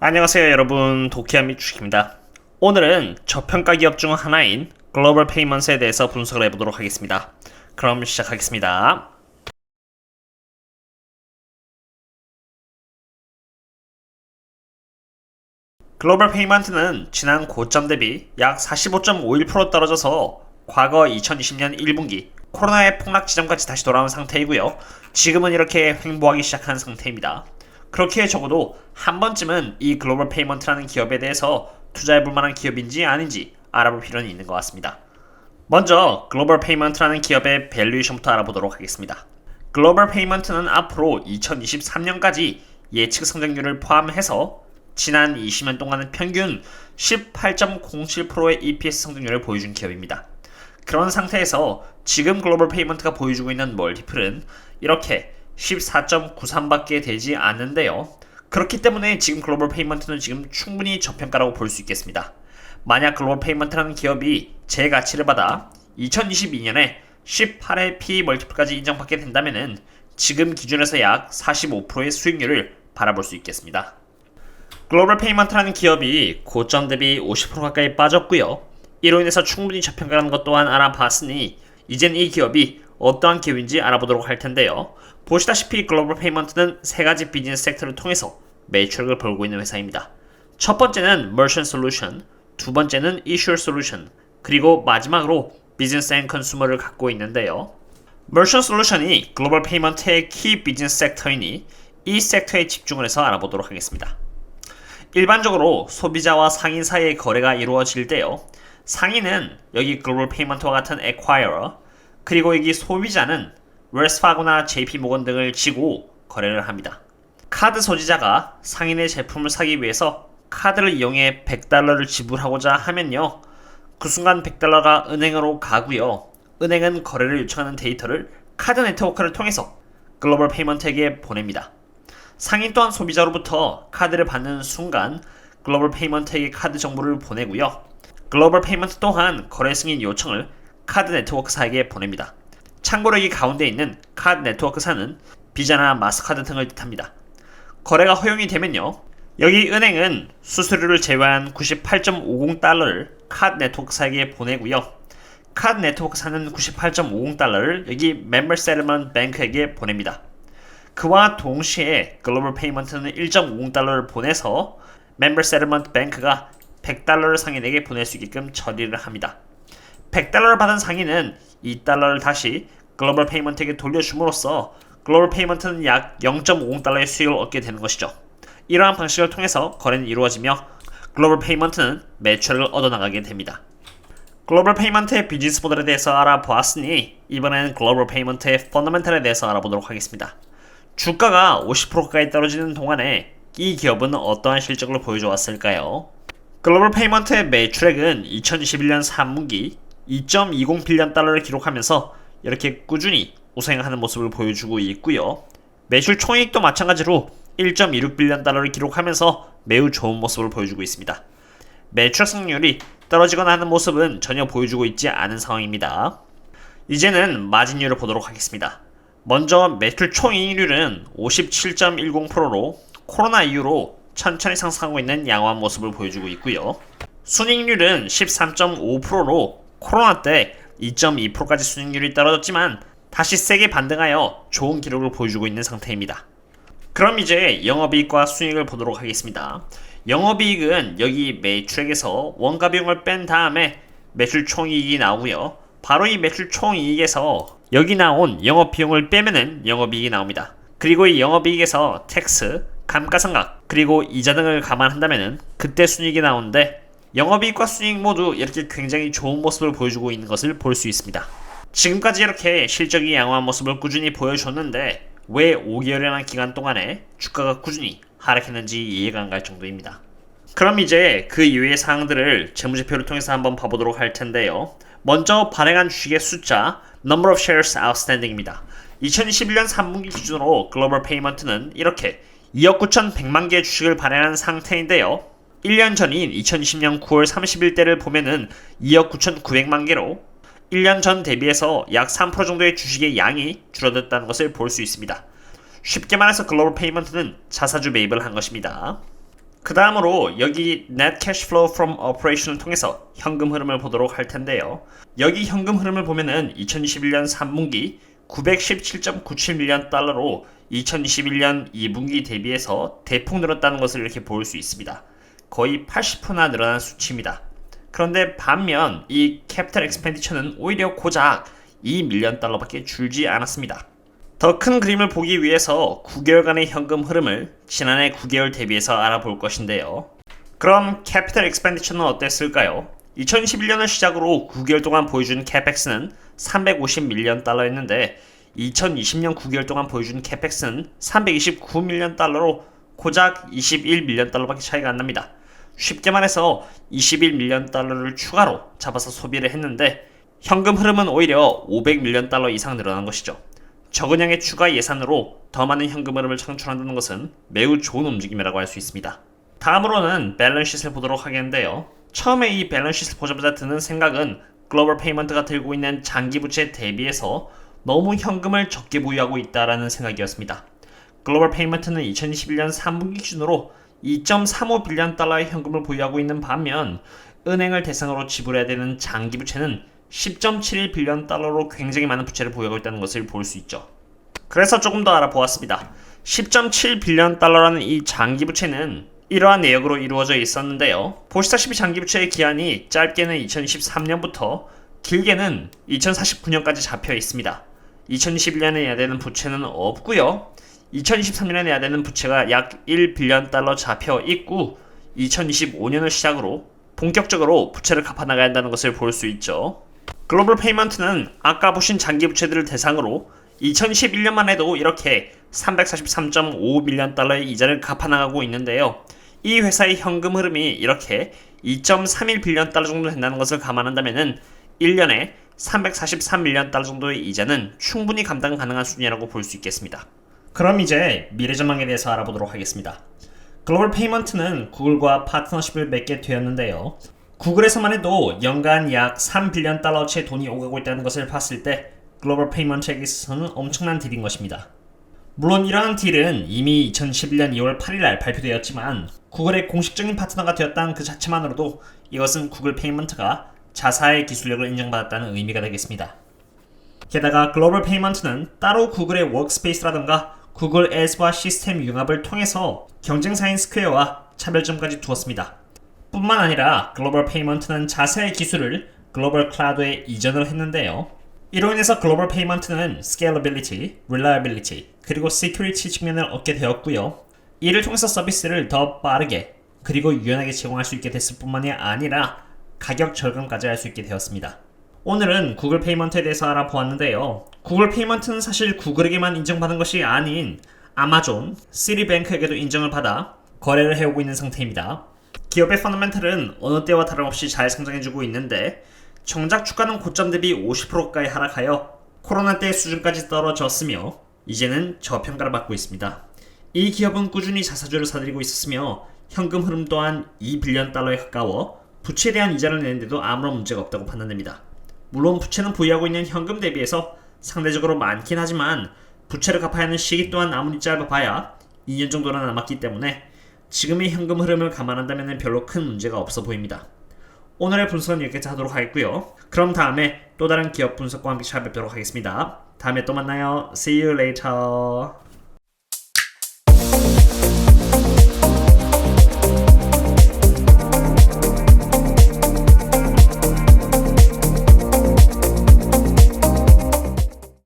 안녕하세요 여러분, 도키아미 주식입니다. 오늘은 저평가 기업 중 하나인 글로벌 페이먼트에 대해서 분석을 해보도록 하겠습니다. 그럼 시작하겠습니다. 글로벌 페이먼트는 지난 고점 대비 약 45.51% 떨어져서 과거 2020년 1분기 코로나의 폭락 지점까지 다시 돌아온 상태이고요. 지금은 이렇게 횡보하기 시작한 상태입니다. 그렇기에 적어도 한 번쯤은 이 글로벌 페이먼트라는 기업에 대해서 투자해볼 만한 기업인지 아닌지 알아볼 필요는 있는 것 같습니다. 먼저 글로벌 페이먼트라는 기업의 밸류에이션부터 알아보도록 하겠습니다. 글로벌 페이먼트는 앞으로 2023년까지 예측 성장률을 포함해서 지난 20년 동안은 평균 18.07%의 EPS 성장률을 보여준 기업입니다. 그런 상태에서 지금 글로벌 페이먼트가 보여주고 있는 멀티플은 이렇게 14.93밖에 되지 않는데요. 그렇기 때문에 지금 글로벌 페이먼트는 지금 충분히 저평가라고 볼 수 있겠습니다. 만약 글로벌 페이먼트라는 기업이 제 가치를 받아 2022년에 18의 PE 멀티플까지 인정받게 된다면 지금 기준에서 약 45%의 수익률을 바라볼 수 있겠습니다. 글로벌 페이먼트라는 기업이 고점 대비 50% 가까이 빠졌고요. 이로 인해서 충분히 저평가라는 것 또한 알아봤으니 이젠 이 기업이 어떠한 기업인지 알아보도록 할 텐데요. 보시다시피 글로벌 페이먼트는 세 가지 비즈니스 섹터를 통해서 매출액을 벌고 있는 회사입니다. 첫 번째는 Merchant Solution, 두 번째는 Issuer Solution, 그리고 마지막으로 Business and Consumer를 갖고 있는데요. Merchant Solution이 글로벌 페이먼트의 키 비즈니스 섹터이니 이 섹터에 집중을 해서 알아보도록 하겠습니다. 일반적으로 소비자와 상인 사이의 거래가 이루어질 때요. 상인은 여기 글로벌 페이먼트와 같은 Acquirer, 그리고 여기 소비자는 웰스파고나 JP모건 등을 지고 거래를 합니다. 카드 소지자가 상인의 제품을 사기 위해서 카드를 이용해 $100를 지불하고자 하면요. 그 순간 $100가 은행으로 가고요. 은행은 거래를 요청하는 데이터를 카드 네트워크를 통해서 글로벌 페이먼트에게 보냅니다. 상인 또한 소비자로부터 카드를 받는 순간 글로벌 페이먼트에게 카드 정보를 보내고요. 글로벌 페이먼트 또한 거래 승인 요청을 카드 네트워크사에게 보냅니다. 참고로 여기 가운데 있는 카드 네트워크사는 비자나 마스터카드 등을 뜻합니다. 거래가 허용이 되면요. 여기 은행은 수수료를 제외한 $98.50를 카드 네트워크사에게 보내고요. 카드 네트워크사는 $98.50를 여기 멤버 세틀먼트 뱅크에게 보냅니다. 그와 동시에 글로벌 페이먼트는 $1.50를 보내서 멤버 세틀먼트 뱅크가 $100를 상인에게 보낼 수 있게끔 처리를 합니다. $100를 받은 상인은 $2를 다시 글로벌 페이먼트에게 돌려줌으로써 글로벌 페이먼트는 약 $0.50의 수익을 얻게 되는 것이죠. 이러한 방식을 통해서 거래는 이루어지며 글로벌 페이먼트는 매출을 얻어나가게 됩니다. 글로벌 페이먼트의 비즈니스 모델에 대해서 알아보았으니 이번에는 글로벌 페이먼트의 펀더멘털에 대해서 알아보도록 하겠습니다. 주가가 50% 가까이 떨어지는 동안에 이 기업은 어떠한 실적을 보여줘 왔을까요? 글로벌 페이먼트의 매출액은 2021년 3분기 2.20빌리언 달러를 기록하면서 이렇게 꾸준히 우상향하는 모습을 보여주고 있고요. 매출 총이익도 마찬가지로 1.26빌리언 달러를 기록하면서 매우 좋은 모습을 보여주고 있습니다. 매출 성장률이 떨어지거나 하는 모습은 전혀 보여주고 있지 않은 상황입니다. 이제는 마진율을 보도록 하겠습니다. 먼저 매출 총이익률은 57.10%로 코로나 이후로 천천히 상승하고 있는 양호한 모습을 보여주고 있고요. 순이익률은 13.5%로 코로나 때 2.2%까지 순이익률이 떨어졌지만 다시 세게 반등하여 좋은 기록을 보여주고 있는 상태입니다. 그럼 이제 영업이익과 순이익을 보도록 하겠습니다. 영업이익은 여기 매출액에서 원가 비용을 뺀 다음에 매출 총이익이 나오고요. 바로 이 매출 총이익에서 여기 나온 영업 비용을 빼면은 영업이익이 나옵니다. 그리고 이 영업이익에서 텍스, 감가상각, 그리고 이자 등을 감안한다면은 그때 순이익이 나오는데 영업이익과 순이익 모두 이렇게 굉장히 좋은 모습을 보여주고 있는 것을 볼 수 있습니다. 지금까지 이렇게 실적이 양호한 모습을 꾸준히 보여줬는데 왜 5개월이라는 기간 동안에 주가가 꾸준히 하락했는지 이해가 안 갈 정도입니다. 그럼 이제 그 이외의 사항들을 재무제표를 통해서 한번 봐보도록 할 텐데요. 먼저 발행한 주식의 숫자, Number of Shares Outstanding입니다. 2021년 3분기 기준으로 글로벌 페이먼트는 이렇게 2억 9,100만 개의 주식을 발행한 상태인데요. 1년 전인 2020년 9월 30일대를 보면은 2억 9,900만 개로 1년 전 대비해서 약 3% 정도의 주식의 양이 줄어들었다는 것을 볼 수 있습니다. 쉽게 말해서 글로벌 페이먼트는 자사주 매입을 한 것입니다. 그 다음으로 여기 Net Cash Flow from Operation을 통해서 현금 흐름을 보도록 할 텐데요. 여기 현금 흐름을 보면은 2021년 3분기 917.97밀리언 달러로 2021년 2분기 대비해서 대폭 늘었다는 것을 이렇게 볼 수 있습니다. 거의 80%나 늘어난 수치입니다. 그런데 반면 이 캐피털 엑스펜디처는 오히려 고작 2밀리언 달러밖에 줄지 않았습니다. 더 큰 그림을 보기 위해서 9개월간의 현금 흐름을 지난해 9개월 대비해서 알아볼 것인데요. 그럼 캐피털 엑스펜디처는 어땠을까요? 2021년을 시작으로 9개월 동안 보여준 캐펙스는 350밀리언 달러였는데 2020년 9개월 동안 보여준 캐펙스는 329밀리언 달러로 고작 21밀리언 달러밖에 차이가 안 납니다. 쉽게 말해서 21밀리언 달러를 추가로 잡아서 소비를 했는데 현금 흐름은 오히려 500밀리언 달러 이상 늘어난 것이죠. 적은 양의 추가 예산으로 더 많은 현금 흐름을 창출한다는 것은 매우 좋은 움직임이라고 할 수 있습니다. 다음으로는 밸런스시트를 보도록 하겠는데요. 처음에 이 밸런스시트를 보자마자 드는 생각은 글로벌 페이먼트가 들고 있는 장기 부채 대비해서 너무 현금을 적게 보유하고 있다라는 생각이었습니다. 글로벌 페이먼트는 2021년 3분기 기준으로 2.35빌리언 달러의 현금을 보유하고 있는 반면 은행을 대상으로 지불해야 되는 장기 부채는 10.71빌리언 달러로 굉장히 많은 부채를 보유하고 있다는 것을 볼 수 있죠. 그래서 조금 더 알아보았습니다. 10.7빌리언 달러라는 이 장기 부채는 이러한 내역으로 이루어져 있었는데요. 보시다시피 장기 부채의 기한이 짧게는 2023년부터 길게는 2049년까지 잡혀 있습니다. 2021년에 내야 되는 부채는 없고요. 2023년에 내야 되는 부채가 약 1빌리언 달러 잡혀 있고 2025년을 시작으로 본격적으로 부채를 갚아나가야 한다는 것을 볼 수 있죠. 글로벌 페이먼트는 아까 보신 장기 부채들을 대상으로 2011년만 해도 이렇게 343.5밀리언 달러의 이자를 갚아나가고 있는데요. 이 회사의 현금 흐름이 이렇게 2.31빌리언 달러 정도 된다는 것을 감안한다면 1년에 343밀리언 달러 정도의 이자는 충분히 감당 가능한 수준이라고 볼 수 있겠습니다. 그럼 이제 미래 전망에 대해서 알아보도록 하겠습니다. 글로벌 페이먼트는 구글과 파트너십을 맺게 되었는데요. 구글에서만 해도 연간 약 3빌리언 달러어치의 돈이 오가고 있다는 것을 봤을 때 글로벌 페이먼트에게 있어서는 엄청난 딜인 것입니다. 물론 이러한 딜은 이미 2011년 2월 8일날 발표되었지만 구글의 공식적인 파트너가 되었다는 그 자체만으로도 이것은 구글 페이먼트가 자사의 기술력을 인정받았다는 의미가 되겠습니다. 게다가 글로벌 페이먼트는 따로 구글의 워크스페이스라던가 구글 애즈와 시스템 융합을 통해서 경쟁사인 스퀘어와 차별점까지 두었습니다. 뿐만 아니라 글로벌 페이먼트는 자사의 기술을 글로벌 클라우드에 이전을 했는데요. 이로 인해서 글로벌 페이먼트는 스케일러빌리티, 릴라이빌리티, 그리고 시큐리티 측면을 얻게 되었고요. 이를 통해서 서비스를 더 빠르게 그리고 유연하게 제공할 수 있게 됐을 뿐만이 아니라 가격 절감까지 할 수 있게 되었습니다. 오늘은 구글 페이먼트에 대해서 알아보았는데요. 구글 페이먼트는 사실 구글에게만 인정받은 것이 아닌 아마존, 시티뱅크에게도 인정을 받아 거래를 해오고 있는 상태입니다. 기업의 펀더멘털은 어느 때와 다름없이 잘 성장해주고 있는데 정작 주가는 고점 대비 50% 가까이 하락하여 코로나 때 수준까지 떨어졌으며 이제는 저평가를 받고 있습니다. 이 기업은 꾸준히 자사주를 사들이고 있었으며 현금 흐름 또한 2빌리언 달러에 가까워 부채에 대한 이자를 내는데도 아무런 문제가 없다고 판단됩니다. 물론 부채는 보유하고 있는 현금 대비해서 상대적으로 많긴 하지만 부채를 갚아야 하는 시기 또한 아무리 짧아봐야 2년 정도나 남았기 때문에 지금의 현금 흐름을 감안한다면 별로 큰 문제가 없어 보입니다. 오늘의 분석은 여기까지 하도록 하겠고요. 그럼 다음에 또 다른 기업 분석과 함께 찾아뵙도록 하겠습니다. 다음에 또 만나요. See you later.